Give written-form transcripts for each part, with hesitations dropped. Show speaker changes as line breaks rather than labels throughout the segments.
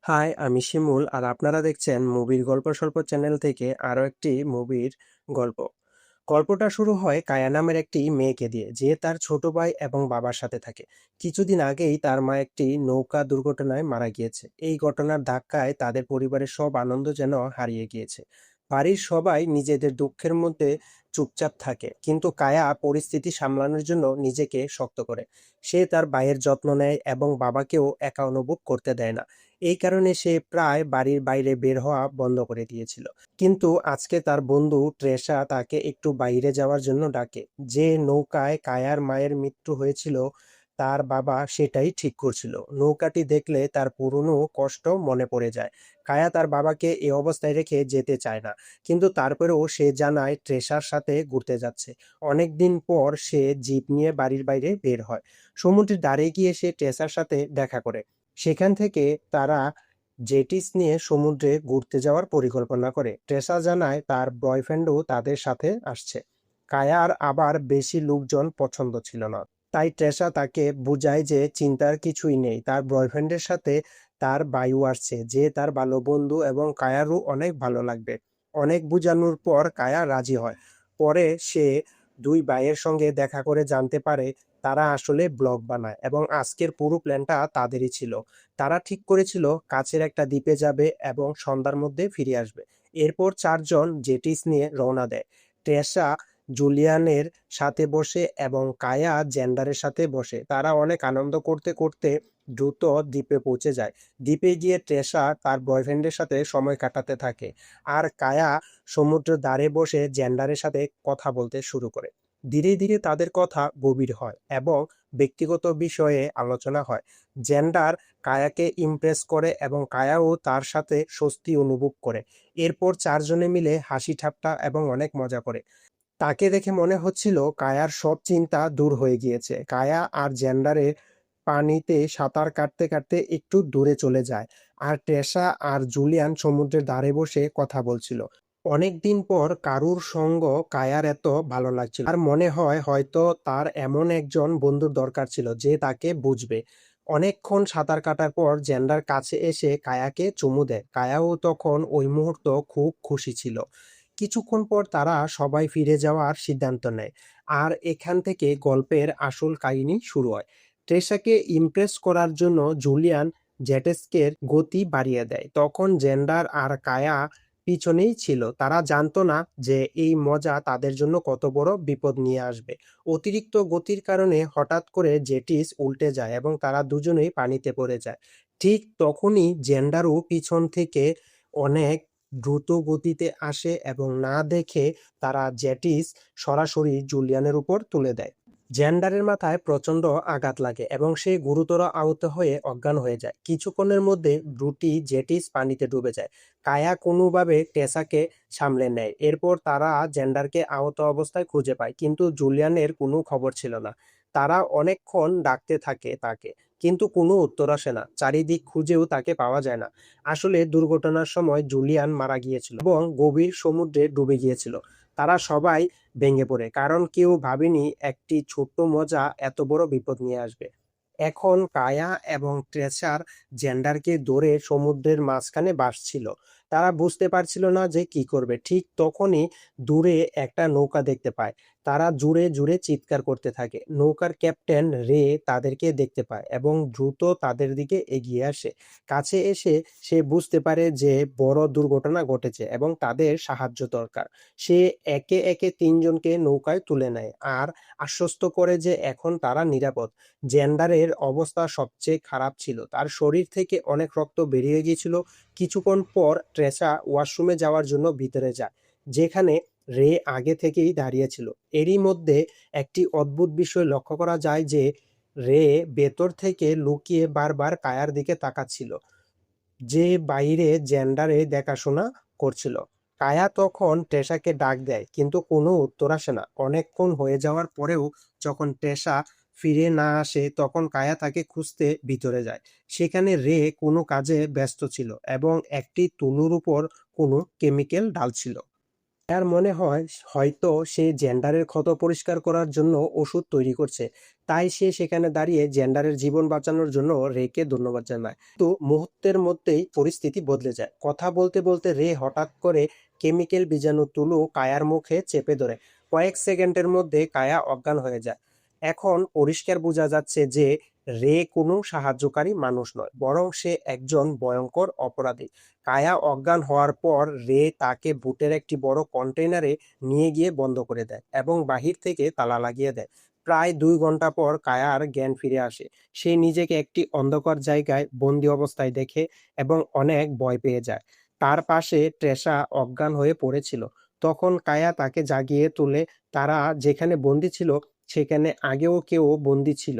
High, আমি শিমুল আর আপনারা দেখছেন মুভির গল্প স্বল্প চ্যানেল থেকে আরো একটি মুভির গল্প। গল্পটা শুরু হয় কায়া নামের একটি মেয়েকে দিয়ে, যে তার ছোট ভাই এবং বাবার সাথে থাকে। কিছুদিন আগেই তার মা একটি নৌকা দুর্ঘটনায় মারা গিয়েছে। এই ঘটনার ধাক্কায় তাদের পরিবারের সব আনন্দ যেন হারিয়ে গিয়েছে। বাড়ির সবাই নিজেদের দুঃখের মধ্যে চুপচাপ থাকে, কিন্তু কায়া পরিস্থিতি সামলানোর জন্য নিজেকে শক্ত করে। সে তার ভাইয়ের যত্ন নেয় এবং বাবাকেও একা অনুভব করতে দেয় না। এই কারণে সে প্রায় বাড়ির বাইরে বের হওয়া বন্ধ করে দিয়েছিল। কিন্তু আজকে তার বন্ধু ট্রেসা তাকে একটু বাইরে যাওয়ার জন্য ডাকে। যে নৌকায় কায়ার মায়ের মৃত্যু হয়েছিল, তার বাবা সেটাই ঠিক করছিল। নৌকাটি দেখলে তার পুরনো কষ্ট মনে পড়ে যায়। কায়া তার বাবাকে এই অবস্থায় রেখে যেতে চায় না, কিন্তু তারপরেও সে জানায় ট্রেসার সাথে ঘুরতে যাচ্ছে। অনেকদিন পর সে জিপ নিয়ে বাড়ির বাইরে বের হয়। সমুদ্রের ধারে গিয়ে সে ট্রেসার সাথে দেখা করে। সেখান থেকে তারা জেটিস নিয়ে সমুদ্রে ঘুরতে যাওয়ার পরিকল্পনা করে। ট্রেসা জানায় তার বয়ফ্রেন্ডও তাদের সাথে আসছে। কায়ার আবার বেশি লোকজন পছন্দ ছিল না, তাই ট্রেসা তাকে বুঝায় যে চিন্তার কিছুই নেই, তার বয়ফ্রেন্ডের সাথে তার বায়ু আসছে, যে তার ভালো বন্ধু এবং কায়ারও অনেক ভালো লাগবে। অনেক বুঝানোর পর কায়া রাজি হয়। পরে সে দুই ভাইয়ের সঙ্গে দেখা করে জানতে পারে তারা আসলে ব্লগ বানায় এবং আজকের পুরো প্ল্যানটা তাদেরই ছিল। তারা ঠিক করেছিল কাছের একটা দ্বীপে যাবে এবং সন্ধ্যার মধ্যে ফিরে আসবে। এরপর চারজন জেটিস নিয়ে রওনা দেয়। ট্রেসা জুলিয়ানের সাথে বসে এবং কায়া জেন্ডারের সাথে বসে। তারা অনেক আনন্দ করতে করতে দ্রুত দ্বীপে পৌঁছে যায়। দ্বীপে গিয়ে ট্রেসা তার বয়ফ্রেন্ডের সাথে সময় কাটাতে থাকে, আর কায়া সমুদ্রের ধারে বসে জেন্ডারের সাথে কথা বলতে শুরু করে। ধীরে ধীরে তাদের কথা গভীর হয় এবং ব্যক্তিগত বিষয়ে আলোচনা হয়। জেন্ডার কায়াকে ইমপ্রেস করে এবং কায়াও তার সাথে স্বস্তি অনুভব করে। এরপর চারজনে মিলে হাসি ঠাট্টা এবং অনেক মজা করে। তাকে দেখে মনে হচ্ছিল কায়ার সব চিন্তা দূর হয়ে গিয়েছে। কায়া আর জেন্ডারে পানিতে সাঁতার কাটতে কাটতে একটু দূরে চলে যায়, আর টেসা আর জুলিয়ান সমুদ্রের ধারে বসে কথা বলছিল। অনেকদিন পর কারুর সঙ্গ কায়ার এত ভালো লাগছিল, আর মনে হয় হয়তো তার এমন একজন বন্ধুর দরকার ছিল যে তাকে বুঝবে। অনেকক্ষণ সাঁতার কাটার পর জেন্ডার কাছে এসে কায়াকে চুমু দেয়। কায়াও তখন ওই মুহূর্ত খুব খুশি ছিল। কিছুক্ষণ পর তারা সবাই ফিরে যাওয়ার সিদ্ধান্ত নেয়, আর এখান থেকে গল্পের আসল কাহিনী শুরু হয়। ট্রেসাকে ইমপ্রেস করার জন্য জুলিয়ান জেটেস্কের গতি বাড়িয়ে দেয়। তখন জেন্ডার আর কায়া পিছনেই ছিল। তারা জানতো না যে এই মজা তাদের জন্য কত বড় বিপদ নিয়ে আসবে। অতিরিক্ত গতির কারণে হঠাৎ করে জেটিস উল্টে যায় এবং তারা দুজনেই পানিতে পড়ে যায়। ঠিক তখনই জেন্ডারও পিছন থেকে অনেক দ্রুত গতিতে আসে এবং না দেখে তারা জেটিস সরাসরি জুলিয়ানের উপর তুলে দেয়। জেন্ডারের মাথায় প্রচন্ড আঘাত লাগে এবং সে গুরুতর আহত হয়ে অজ্ঞান হয়ে যায়। কিছুক্ষণের মধ্যে দুটি জেটিস পানিতে ডুবে যায়। কায়া কোনোভাবে টেসাকে সামলে নেয়। এরপর তারা জেন্ডারকে আহত অবস্থায় খুঁজে পায়, কিন্তু জুলিয়ানের কোনো খবর ছিল না। তারা অনেকক্ষণ ডাকতে থাকে তাকে, কিন্তু কোনো উত্তর আসে না। চারিদিক খুঁজেও তাকে পাওয়া যায় না। আসলে দুর্ঘটনার সময় জুলিয়ান মারা গিয়েছিল এবং গভীর সমুদ্রে ডুবে গিয়েছিল। তারা সবাই ভেঙে পড়ে, কারণ কেউ ভাবেনি একটি ছোট্ট মজা এত বড় বিপদ নিয়ে আসবে। এখন কায়া এবং ট্রেসার জেন্ডারকে ধরে সমুদ্রের মাঝখানে ভাসছিল। তারা বুঝতে পারছিল না যে কি করবে। ঠিক তখনই দূরে একটা নৌকা দেখতে পায়। তারা জুড়ে জুড়ে চিৎকার করতে থাকে। নৌকার ক্যাপ্টেন রে তাদেরকে দেখতে পায় এবং দ্রুত তাদের দিকে এগিয়ে আসে। কাছে এসে সে বুঝতে পারে যে বড় দুর্ঘটনা ঘটেছে এবং তাদের সাহায্য দরকার। সে একে একে তিনজনকে নৌকায় তুলে নেয় আর আশ্বস্ত করে যে এখন তারা নিরাপদ। জেন্ডারের অবস্থা সবচেয়ে খারাপ ছিল, তার শরীর থেকে অনেক রক্ত বেরিয়ে গিয়েছিল। কিছুক্ষণ পর ট্রেসা ওয়াশরুমে যাওয়ার জন্য ভিতরে যায়, যেখানে রে আগে থেকেই দাঁড়িয়ে ছিল। এরই মধ্যে একটি অদ্ভুত বিষয় লক্ষ্য করা যায় যে রে ভেতর থেকে লুকিয়ে বারবার কায়ার দিকে তাকাচ্ছিল, যে বাইরে জেন্ডারে দেখাশোনা করছিল। কায়া তখন টেসাকে ডাক দেয়, কিন্তু কোনো উত্তর আসে না। অনেকক্ষণ হয়ে যাওয়ার পরেও যখন টেসা ফিরে না আসে, তখন কায়া তাকে খুঁজতে ভিতরে যায়। সেখানে রে কোনো কাজে ব্যস্ত ছিল এবং একটি তুলোর উপর কোনো কেমিক্যাল ঢালছিল। তার মনে হয় হয়তো সে জেন্ডারের ক্ষত পরিষ্কার করার জন্য ওষুধ তৈরি করছে। তাই সে সেখানে দাঁড়িয়ে জেন্ডারের জীবন বাঁচানোর জন্য রেকে ধন্যবাদ জানায়। তো মুহূর্তের মধ্যেই পরিস্থিতি বদলে যায়। কথা বলতে বলতে রে হঠাৎ করে কেমিক্যাল বীজাণু তুলো কায়ার মুখে চেপে ধরে। কয়েক সেকেন্ডের মধ্যে কায়া অজ্ঞান হয়ে যায়। এখন পরিষ্কার বোঝা যাচ্ছে যে রে কোনো সাহায্যকারী মানুষ নয়, বরং সে একজন ভয়ঙ্কর অপরাধী। কায়া অজ্ঞান হওয়ার পর রে তাকে বুটের একটি বড় কন্টেইনারে নিয়ে গিয়ে বন্ধ করে দেয় এবং বাহির থেকে তালা লাগিয়ে দেয়। প্রায় 2 ঘন্টা পর কায়ার জ্ঞান ফিরে আসে। সে নিজেকে একটি অন্ধকার জায়গায় বন্দি অবস্থায় দেখে এবং অনেক ভয় পেয়ে যায়। তার পাশে ট্রেসা অজ্ঞান হয়ে পড়েছিল। তখন কায়া তাকে জাগিয়ে তুলে। তারা যেখানে বন্দি ছিল সেখানে আগেও কেউ বন্দি ছিল।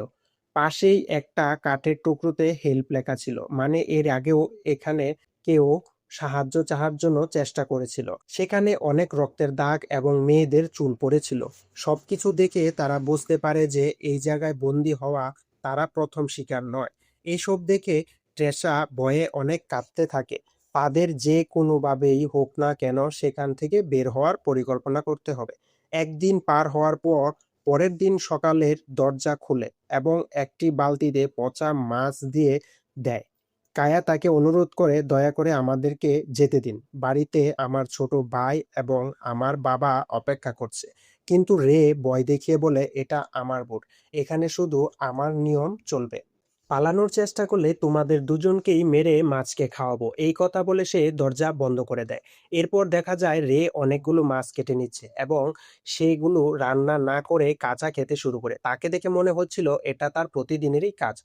পাশেই একটা কাঠের টুকরোতে হেল্প লেখা ছিল, মানে এর আগেও এখানে কেউ সাহায্য চাওয়ার জন্য চেষ্টা করেছিল। সেখানে অনেক রক্তের দাগ এবং মেয়েদের চুল পড়েছিল। সবকিছু দেখে তারা বুঝতে পারে যে এই জায়গায় বন্দী হওয়া তারা প্রথম শিকার নয়। এসব দেখে ট্রেসা ভয়ে অনেক কাঁপতে থাকে। তাদের যে কোনোভাবেই হোক না কেন সেখান থেকে বের হওয়ার পরিকল্পনা করতে হবে। একদিন পার হওয়ার পর পরের দিন সকালের দরজা খুলে এবং একটি বালতিতে পচা মাছ দিয়ে দেয়। কায়া তাকে অনুরোধ করে, দয়া করে আমাদেরকে যেতে দিন, বাড়িতে আমার ছোট ভাই এবং আমার বাবা অপেক্ষা করছে। কিন্তু রে ভয় দেখিয়ে বলে, এটা আমার বোট, এখানে শুধু আমার নিয়ম চলবে। পালানোর চেষ্টা করলে তোমাদের দুজনকেই মেরে মাছকে খাওয়াবো, এই কথা বলে সে দরজা বন্ধ করে দেয়। এরপর দেখা যায় রে অনেকগুলো মাছ কেটে নিচ্ছে এবং সেগুলো রান্না না করে কাঁচা খেতে শুরু করে। তাকে দেখে মনে হচ্ছিল এটা তার প্রতিদিনেরই কাজ।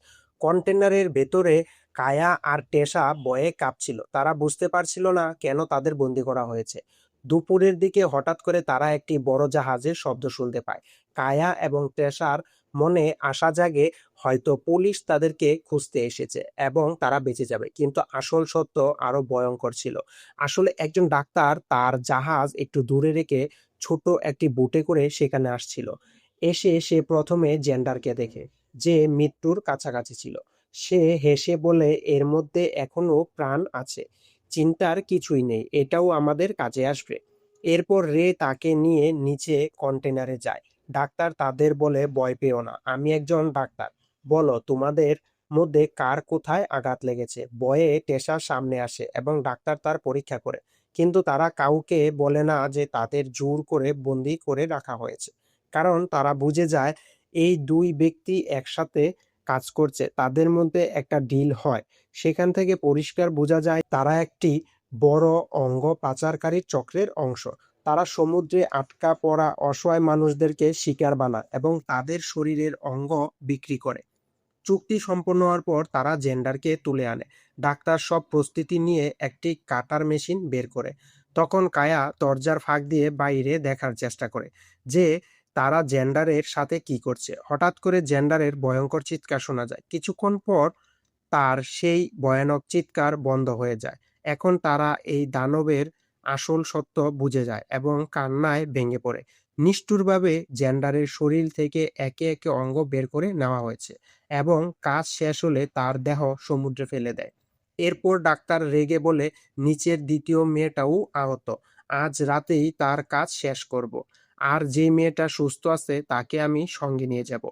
কন্টেনারের ভেতরে কায়া আর টেসা ভয়ে কাঁপছিল। তারা বুঝতে পারছিল না কেন তাদের বন্দি করা হয়েছে। দুপুরের দিকে হঠাৎ করে তারা একটি বড় জাহাজের শব্দ শুনতে পায়। কায়া এবং টেসার মনে আশা জাগে, হয়তো পুলিশ তাদেরকে খুঁজতে এসেছে এবং তারা বেঁচে যাবে। কিন্তু আসল সত্য আরো ভয়ঙ্কর ছিল। আসলে একজন ডাক্তার তার জাহাজ একটু দূরে রেখে ছোট একটি বুটে করে সেখানে আসছিল। এসে সে প্রথমে জেন্ডারকে দেখে, যে মৃত্যুর কাছাকাছি ছিল। সে হেসে বলে, এর মধ্যে এখনো প্রাণ আছে, চিন্তার কিছুই নেই, এটাও আমাদের কাজে আসবে। এরপর রে তাকে নিয়ে নিচে কন্টেনারে যায়। ডাক্তার তাদের বলে, ভয় পেও না, আমি একজন ডাক্তার। বলো তোমাদের মধ্যে কার কোথায় আঘাত লেগেছে। ভয়ে টেসার সামনে আসে এবং ডাক্তার তার পরীক্ষা করে। কিন্তু তারা কাউকে বলে না যে তাদের জোর করে বন্দি করে রাখা হয়েছে, কারণ তারা বুঝে যায় এই দুই ব্যক্তি একসাথে কাজ করছে, তাদের মধ্যে একটা ডিল হয়। সেখান থেকে পরিষ্কার বোঝা যায় তারা একটি বড় অঙ্গ পাচারকারীর চক্রের অংশ। তারা সমুদ্রে আটকা পড়া অসহায় মানুষদেরকে শিকার বানায় এবং তাদের শরীরের অঙ্গ বিক্রি করে। চুক্তি সম্পন্ন হওয়ার পর তারা জেন্ডারকে তুলে আনে। ডাক্তার সব প্রস্তুতি নিয়ে একটি কাটার মেশিন বের করে। তখন কায়া দরজার ফাঁক দিয়ে বাইরে দেখার চেষ্টা করে যে তারা জেন্ডারের সাথে কি করছে। হঠাৎ করে জেন্ডারের ভয়ঙ্কর চিৎকার শোনা যায়। কিছুক্ষণ পর তার সেই ভয়ানক চিৎকার বন্ধ হয়ে যায়। এখন তারা এই দানবের আসল সত্য বুঝে যায় এবং কান্নায় ভেঙে পড়ে। নিষ্ঠুরভাবে জেন্ডারের শরীর থেকে একে একে অঙ্গ বের করে নেওয়া হয়েছে এবং কাজ শেষ হলে তার দেহ সমুদ্রে ফেলে দেয়। এরপর ডাক্তার রেগে বলে, নিচের দ্বিতীয় মেয়েটাও আহত, আজ রাতেই তার কাজ শেষ করব। আর যে মেয়েটা সুস্থ আছে তাকে আমি সঙ্গে নিয়ে যাব,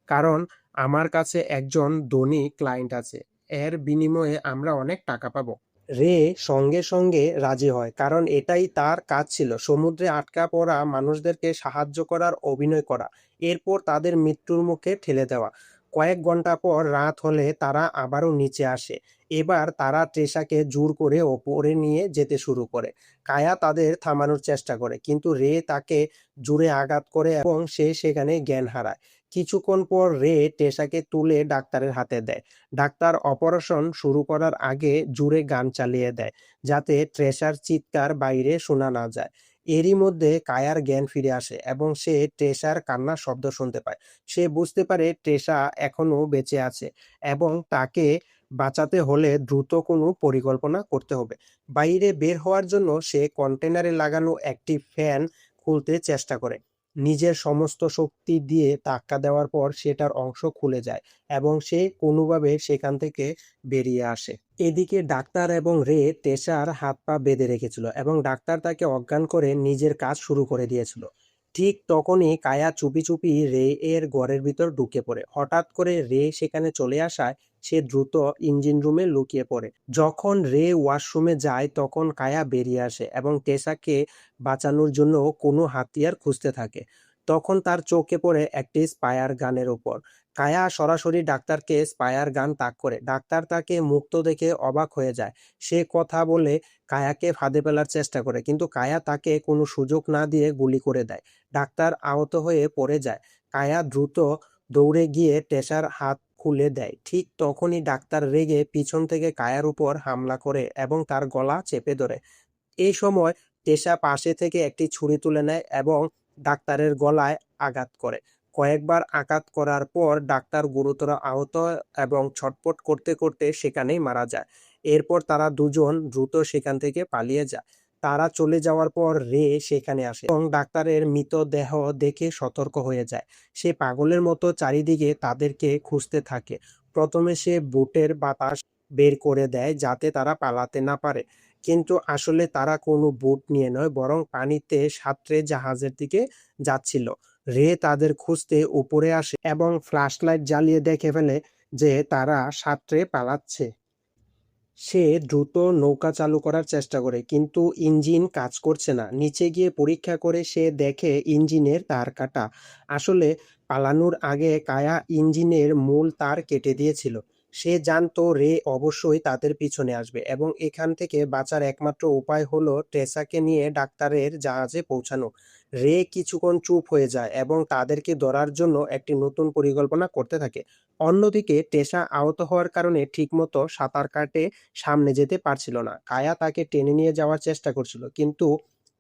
কারণ আমার কাছে একজন ধনী ক্লায়েন্ট আছে, এর বিনিময়ে আমরা অনেক টাকা পাবো। রে সঙ্গে সঙ্গে রাজি হয়, কারণ এটাই তার কাজ ছিল, সমুদ্রে আটকা পড়া মানুষদেরকে সাহায্য করার অভিনয় করা, এরপর তাদের মৃত্যুর মুখে ঠেলে দেওয়া। কয়েক ঘন্টা পর রাত হলে তারা আবারও নিচে আসে। এবার তারা ট্রেসাকে জোর করে ওপরে নিয়ে যেতে শুরু করে। কায়া তাদের থামানোর চেষ্টা করে, কিন্তু রে তাকে জোরে আঘাত করে এবং সে সেখানে জ্ঞান হারায়। কিছুক্ষণ পর রে টেসাকে তুলে ডাক্তারের হাতে দেয়। ডাক্তার অপারেশন শুরু করার আগে জোরে গান চালিয়ে দেয়, যাতে ট্রেসার চিৎকার বাইরে শোনা না যায়। এরই মধ্যে কায়ার জ্ঞান ফিরে আসে এবং সে ট্রেসার কান্নার শব্দ শুনতে পায়। সে বুঝতে পারে ট্রেসা এখনো বেঁচে আছে এবং তাকে বাঁচাতে হলে দ্রুত কোনো পরিকল্পনা করতে হবে। বাইরে বের হওয়ার জন্য সে কন্টেনারে লাগানো একটি ফ্যান খুলতে চেষ্টা করে, নিজের সমস্ত শক্তি দিয়ে ধাক্কা দেওয়ার পর সেটার অংশ খুলে যায় এবং সে কোনোভাবে সেখান থেকে বেরিয়ে আসে। এদিকে ডাক্তার এবং রে টেসার হাত পা বেঁধে রেখেছিল এবং ডাক্তার তাকে অজ্ঞান করে নিজের কাজ শুরু করে দিয়েছিল। ঠিক তখনই কায়া চুপি চুপি রে এর ঘরের ভিতর ঢুকে পড়ে। হঠাৎ করে রে সেখানে চলে আসায় সে দ্রুত ইঞ্জিন রুমে লুকিয়ে পড়ে। যখন রে ওয়াশরুমে যায় তখন কায়া বেরিয়ে আসে এবং টেসাকে বাঁচানোর জন্য কোনো হাতিয়ার খুঁজতে থাকে। তখন তার চোখে পড়ে একটি স্পায়ার গানের ওপর। কায়া সরাসরি ডাক্তারকে স্পায়ার গান তাক করে। ডাক্তার তাকে মুক্ত দেখে অবাক হয়ে যায়। সে কথা বলে কায়াকে ফাঁদে ফেলার চেষ্টা করে, কিন্তু কায়া তাকে কোনো সুযোগ না দিয়ে গুলি করে দেয়। ডাক্তার আহত হয়ে পড়ে যায়। কায়া দ্রুত দৌড়ে গিয়ে টেসার হাত খুলে দেয়। ঠিক তখনই ডাক্তার রেগে পিছন থেকে কায়ার উপর হামলা করে এবং তার গলা চেপে ধরে। এই সময় টেসা পাশে থেকে একটি ছুরি তুলে নেয় এবং ডাক্তারের গলায় আঘাত করে। কয়েকবার আঘাত করার পর ডাক্তার গুরুতর আহত এবং ছটফট করতে করতে সেখানেই মারা যায়। এরপর তারা দুজন দ্রুত সেখান থেকে পালিয়ে যায়। তারা চলে যাওয়ার পর রে সেখানে আসে এবং ডাক্তারের মৃতদেহ দেখে সতর্ক হয়ে যায়। সে পাগলের মতো চারিদিকে তাদেরকে খুঁজতে থাকে। প্রথমে সে বুটের বাতাস বের করে দেয় যাতে তারা পালাতে না পারে, কিন্তু আসলে তারা কোনো বুট নিয়ে নয়, বরং পানিতে সাঁতরে জাহাজের দিকে যাচ্ছিল। রে তাদের খুঁজতে উপরে আসে এবং ফ্ল্যাশলাইট জ্বালিয়ে দেখে ফেলে যে তারা সাঁতরে পালাচ্ছে। সে দ্রুত নৌকা চালু করার চেষ্টা করে, কিন্তু ইঞ্জিন কাজ করছে না। নিচে গিয়ে পরীক্ষা করে সে দেখে ইঞ্জিনের তার কাটা। আসলে পালানোর আগে কায়া ইঞ্জিনের মূল তার কেটে দিয়েছিল। সে জানতো রে অবশ্যই তাদের পিছনে আসবে এবং এখান থেকে বাঁচার একমাত্র উপায় হলো টেসাকে নিয়ে ডাক্তারের জাহাজে পৌঁছানো। রে কিছুক্ষণ চুপ হয়ে যায় এবং তাদেরকে ধরার জন্য একটি নতুন পরিকল্পনা করতে থাকে। অন্যদিকে টেসা আহত হওয়ার কারণে ঠিকমতো সাঁতার কাটে সামনে যেতে পারছিল না। কায়া তাকে টেনে নিয়ে যাওয়ার চেষ্টা করছিল, কিন্তু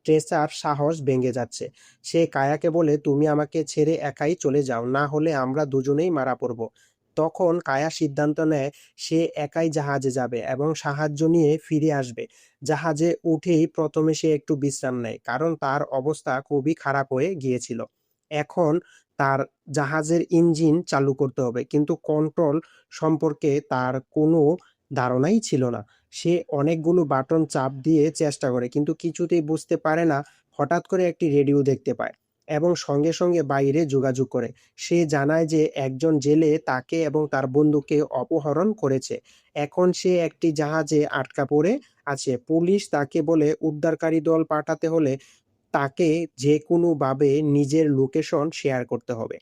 ট্রেসার সাহস ভেঙে যাচ্ছে। সে কায়াকে বলে, তুমি আমাকে ছেড়ে একাই চলে যাও, না হলে আমরা দুজনেই মারা পড়ব। তখন কায়া সিদ্ধান্ত নেয় সে একাই জাহাজে যাবে এবং সাহায্য নিয়ে ফিরে আসবে। জাহাজে উঠেই প্রথমে সে একটু বিশ্রাম নেয়, কারণ তার অবস্থা খুবই খারাপ হয়ে গিয়েছিল। এখন তার জাহাজের ইঞ্জিন চালু করতে হবে, কিন্তু কন্ট্রোল সম্পর্কে তার কোনো ধারণাই ছিল না। সে অনেকগুলো বাটন চাপ দিয়ে চেষ্টা করে, কিন্তু কিছুতেই বুঝতে পারে না। হঠাৎ করে একটি রেডিও দেখতে পায় এবং সঙ্গে সঙ্গে বাইরে যোগাযোগ করে। সে জানায় যে একজন জেলে তাকে এবং তার বন্ধুকে অপহরণ করেছে। এখন সে একটি জাহাজে আটকা পড়ে আছে। পুলিশ তাকে বলে উদ্ধারকারী দল পাঠাতে হলে তাকে যে কোনোভাবে নিজের লোকেশন শেয়ার করতে হবে।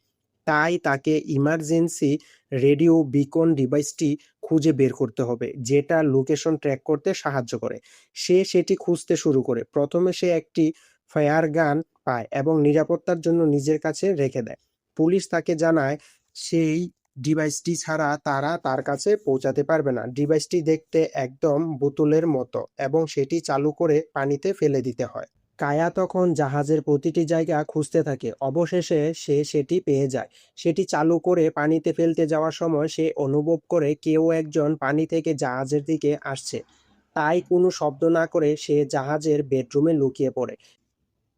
তাই তাকে ইমার্জেন্সি রেডিও বিকন ডিভাইসটি খুঁজে বের করতে হবে, যেটা লোকেশন ট্র্যাক করতে সাহায্য করে। সে সেটি খুঁজতে শুরু করে। প্রথমে সে একটি ফায়ার গান পায় এবং নিরাপত্তার জন্য নিজের কাছে রেখে দেয়। পুলিশ তাকে জানায় সেই ডিভাইসটি ছাড়া তারা তার কাছে পৌঁছাতে পারবে না। ডিভাইসটি দেখতে একদম বোতলের মতো এবং সেটি চালু করে পানিতে ফেলে দিতে হয়। কায়া তখন জাহাজের প্রতিটি জায়গা খুঁজতে থাকে। অবশেষে সে সেটি পেয়ে যায়। সেটি চালু করে পানিতে ফেলতে যাওয়ার সময় সে অনুভব করে কেউ একজন পানি থেকে জাহাজের দিকে আসছে। তাই কোনো শব্দ না করে সে জাহাজের বেডরুমে লুকিয়ে পড়ে।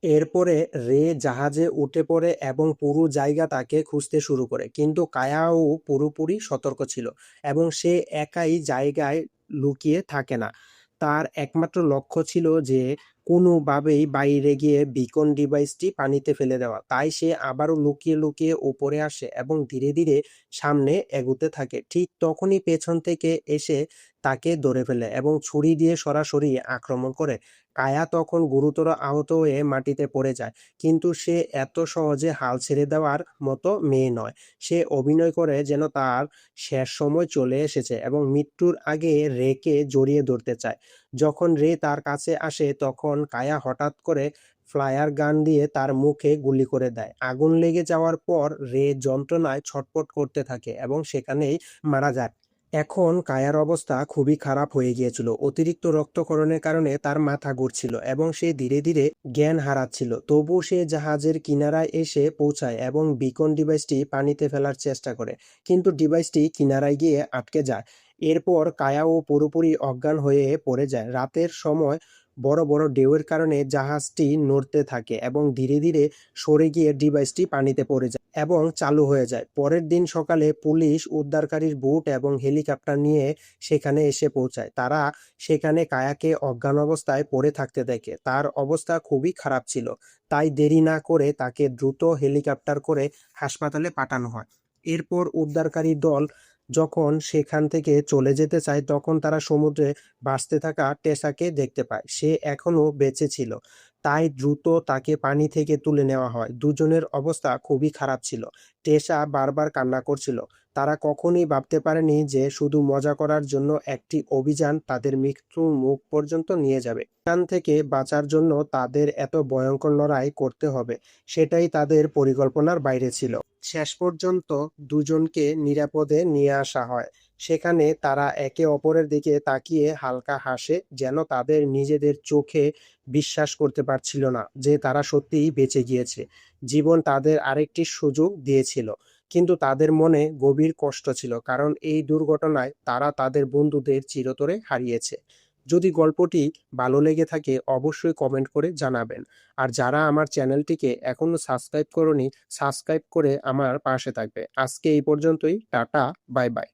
এরপরে রে জাহাজে উঠে পড়ে এবং পুরো জায়গা তাকে খুঁজতে শুরু করে, কিন্তু কায়াও পুরোপুরি সতর্ক ছিল এবং সে একাই জায়গায় লুকিয়ে থাকে না। তার একমাত্র লক্ষ্য ছিল যে কোনোভাবেই বাইরে গিয়ে বিকন ডিভাইসটি পানিতে ফেলে দেওয়া। তাই সে আবারও লুকিয়ে লুকিয়ে উপরে আসে এবং ধীরে ধীরে সামনে এগুতে থাকে। ঠিক তখনই পেছন থেকে এসে তাকে ধরে ফেলে এবং ছুরি দিয়ে সরাসরি আক্রমণ করে। কায়া তখন গুরুতর আহত হয়ে মাটিতে পড়ে যায়, কিন্তু সে এত সহজে হাল ছেড়ে দেওয়ার মতো মেয়ে নয়। সে অভিনয় করে যেন তার শেষ সময় চলে এসেছে এবং মৃত্যুর আগে রেকে জড়িয়ে ধরতে চায়। যখন রে তার কাছে আসে তখন কায়া হঠাৎ করে ফ্লায়ার গান দিয়ে তার মুখে গুলি করে দেয়। আগুন লেগে যাওয়ার পর রে যন্ত্রণায় ছটফট করতে থাকে এবং সেখানেই মারা যায়। এখন কায়ার অবস্থা খুবই খারাপ হয়ে গিয়েছিল। অতিরিক্ত রক্তক্ষরণের কারণে তার মাথা ঘুরছিল এবং সে ধীরে ধীরে জ্ঞান হারাচ্ছিল। তবু সে জাহাজের কিনারায় এসে পৌঁছায় এবং বিকন ডিভাইসটি পানিতে ফেলার চেষ্টা করে, কিন্তু ডিভাইসটি কিনারায় গিয়ে আটকে যায়। এরপর কায়াও পুরোপুরি অজ্ঞান হয়ে পড়ে যায়। রাতের সময় বড় বড় ঢেউয়ের কারণে জাহাজটি নড়তে থাকে এবং ধীরে ধীরে সরে গিয়ে ডিভাইসটি পানিতে পড়ে যায় এবং চালু হয়ে যায়। পরের দিন সকালে পুলিশ উদ্ধারকারীর বোট এবং হেলিকপ্টার নিয়ে সেখানে এসে পৌঁছায়। তারা সেখানে কায়াকে অজ্ঞান অবস্থায় পড়ে থাকতে দেখে। তার অবস্থা খুবই খারাপ ছিল, তাই দেরি না করে তাকে দ্রুত হেলিকপ্টার করে হাসপাতালে পাঠানো হয়। এরপর উদ্ধারকারী দল যখন সেখান থেকে চলে যেতে চায়, তখন তারা সমুদ্রে ভাসতে থাকা টেসাকে দেখতে পায়। সে এখনো বেঁচে ছিল, তাই দ্রুত তাকে পানি থেকে তুলে নেওয়া হয়। দুজনের অবস্থা খুবই খারাপ ছিল। টেসা বারবার কান্না করছিল। তারা কখনোই ভাবতে পারেনি যে শুধু মজা করার জন্য একটি অভিযান তাদের মৃত্যুর মুখ পর্যন্ত নিয়ে যাবে। এখান থেকে বাঁচার জন্য তাদের এত ভয়ঙ্কর লড়াই করতে হবে, সেটাই তাদের পরিকল্পনার বাইরে ছিল। শেষ পর্যন্ত দুজনকে নিরাপদে নিয়ে আসা হয়। সেখানে তারা একে অপরের দিকে তাকিয়ে হালকা হাসে, যেন তাদের নিজেদের চোখে বিশ্বাস করতে পারছিল না যে তারা সত্যিই বেঁচে গিয়েছে। জীবন তাদের আরেকটি সুযোগ দিয়েছিল, কিন্তু তাদের মনে গভীর কষ্ট ছিল, কারণ এই দুর্ঘটনায় তারা তাদের বন্ধুদের চিরতরে হারিয়েছে। যদি গল্পটি ভালো লেগে থাকে অবশ্যই কমেন্ট করে জানাবেন। আর যারা আমার চ্যানেলটিকে এখনো সাবস্ক্রাইব করোনি, সাবস্ক্রাইব করে আমার পাশে থাকবে। আজকে এই পর্যন্তই। Tata, bye bye.